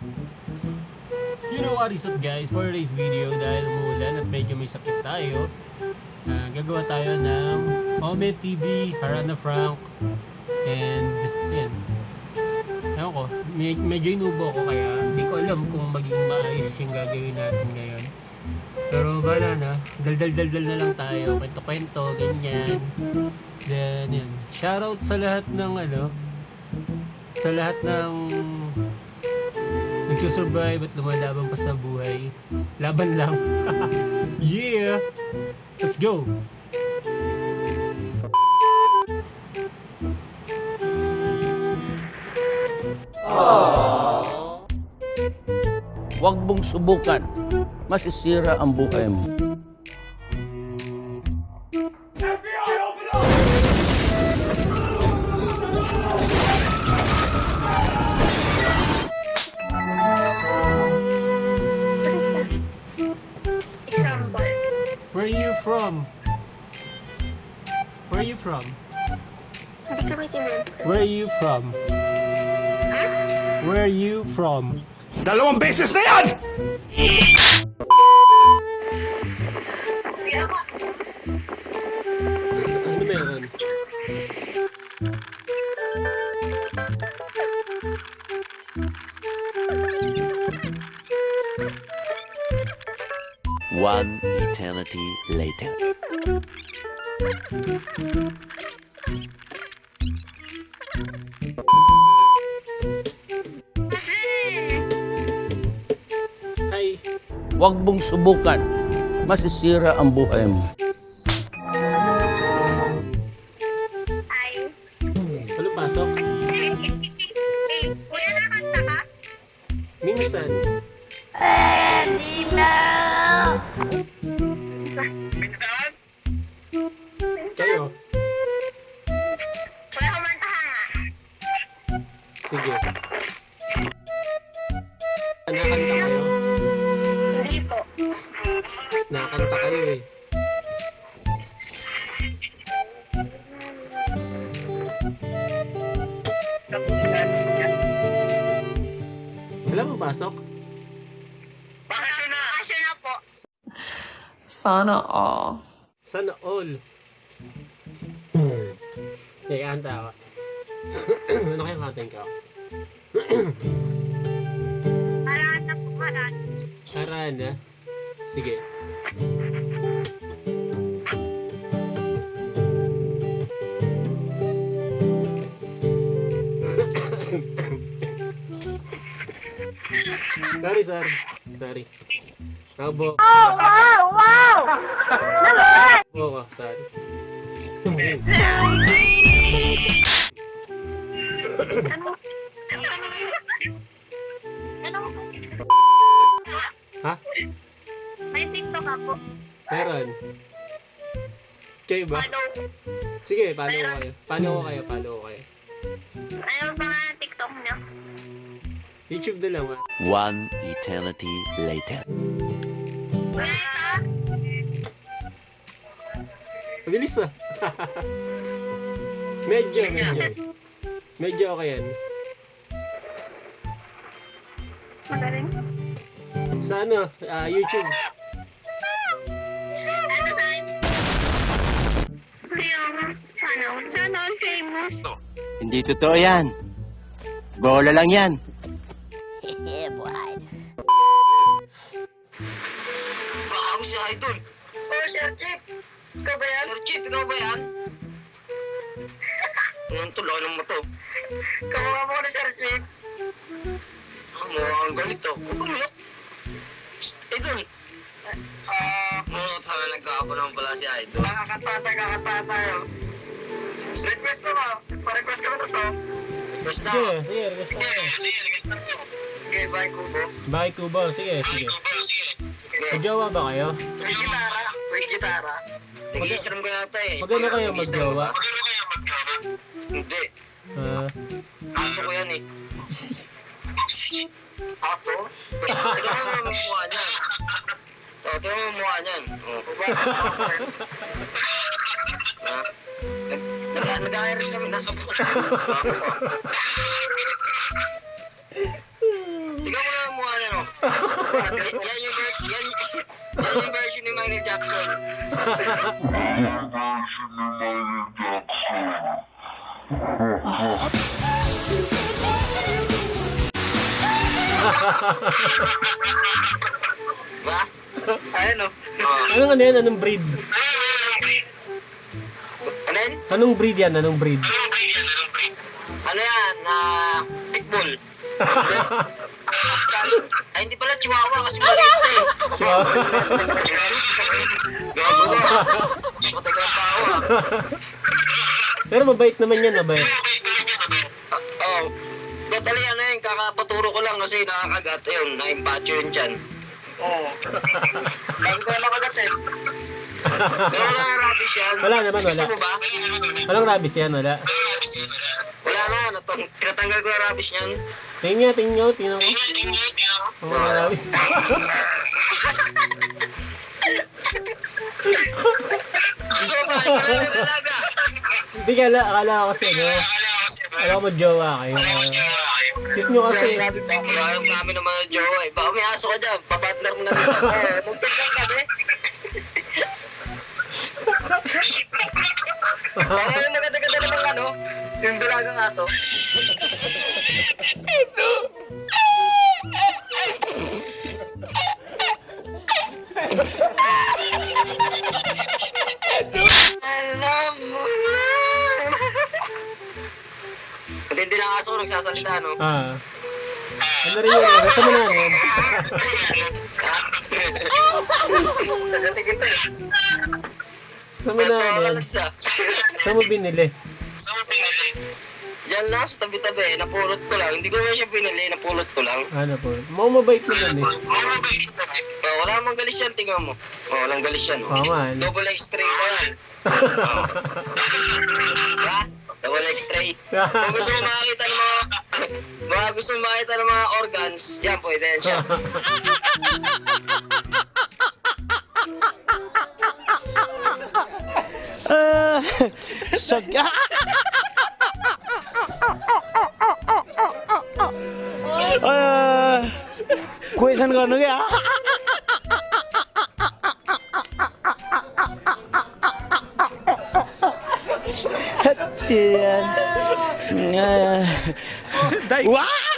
You know what is up guys, for today's video, dahil umuulan at medyo may sakit tayo, gagawa tayo ng Omen TV, Harana Frank, and yan. Ewan ko, medyo inubo ako kaya hindi ko alam kung magiging maayos yung gagawin natin ngayon. Pero bala na, dal-dal na lang tayo, kwento-kwento, ganyan. Then yan, shoutout sa lahat ng sa lahat ng nagsusurvive at lumalaban pa sa buhay. Laban lang. Yeah! Let's go! Huwag mong subukan. Masisira ang buhay mo. Example. Where are you from? Where are you from? Hindi kami tinanong. Where are you from? Where are you from? Dalawang beses na yan! Kuya ko. Ano meron? One eternity later. Kasi, Hi! Huwag mong subukan. Masisira ang buhay mo. ay. Wala pasok? Kuya, nakanta ka? Minsan. Minsan? Kayo? Kuya, kumanta ka nga. Sige. Nakakanta kayo? Hindi po. Nakakanta kayo eh. Wala mo pasok? Bakasyon na. Bakasyon na po. Sana all. Sana all. Kaya kanta ako. Ano kaya kantayin ka? Harana po, harana. Harana? Sige. Sorry. Kabo. Wow! Oo, sorry. Ano? Ano? Ha? May TikTok ako. Meron. Kayo ba? Ano? Sige, follow ko kayo. Follow ko kayo. Ano ba nga ang TikTok niyo? YouTube na lang, ha? One eternity later. Kuya, ito? Mabilis ah. Medyo okay yan. Magaling. Sa YouTube. Ano saan? Kuya, sana all famous. Hindi totoo yan. Bola lang yan. Baka ako si Idol. Oh, Sir Chip. Ikaw ba yan? Sir Chip, ikaw ba yan? Anong tuloy ng mo to? Kamukha mo na, Sir Chip. Mukhang ganito. Huwag kumulok. Psst, Idol. Munot sana nagkakapo naman pala si Idol. Kakata tayo. Request na ba? Pa-request ka na to, so? Request na. Sige, request na. request na to. Okay, bye, Kubo. Bye, Kubo. Sige. Okay. Magjowa ba kayo? May gitara. Nag-i-strum ka yata eh. Magano kayo magjowa? Hindi. Ah, Aso ko yan eh. Aso? Tignan mo yung mukha niyan. Tignan mo yung mukha niyan. Nag-iris kami nasa Tignan mo yung version ni Michael Jackson. Ba? Ayan o. Anong ano yan? Anong breed? Ano yan? Anong breed yan? Anong breed? Ano yan? Pitbull. Ay, hindi pala chihuahua kasi maliit eh. Gago ba? Patay ka ng tao ah. Pero mabait naman yan, mabait. Oo. Totally ano yun, kakapaturo ko lang kasi nakakagat. Ayun, na-impatyo yun dyan. Oo. Bago ko na makagat eh. Pero wala na rabies yan. Wala naman, Gusto wala. mo ba? Walang rabies yan, wala. Wala na, pinatanggal ko na rabies yan. Tingnan nyo, tingnan ko. Oh, marami. Gusto mo ba? Ikaw na yung alaga. Hindi ka, akala ko kasi ano. Alam ko jowa kayo. Sit nyo kasi. Alam namin naman ng jowa eh. Baka may aso ka dyan, papartner mo na dito. Magpaglang kami. Baka yung maganda-ganda naman ano, yung dalagang aso. Alam mo na. Hindi na aso nagsasalita, no? Ah. Ano rin yun? Basta mo na yan. Nagatigil to eh. Saan mo na yan? Saan mo binili? Diyan lang sa tabi-tabi, napulot ko lang. Hindi ko naman siya pinili, napulot ko lang. Ano po? Mabait naman eh. Oh, wala namang galis yan, tingnan mo. Oh, walang galis yan. Oh. Paman. Double X-ray pa yan. Oh. Diba? Double X-ray. Kung gusto mo makakita ng mga organs, yan pwede yan siya. Question गर्नु क्या वाह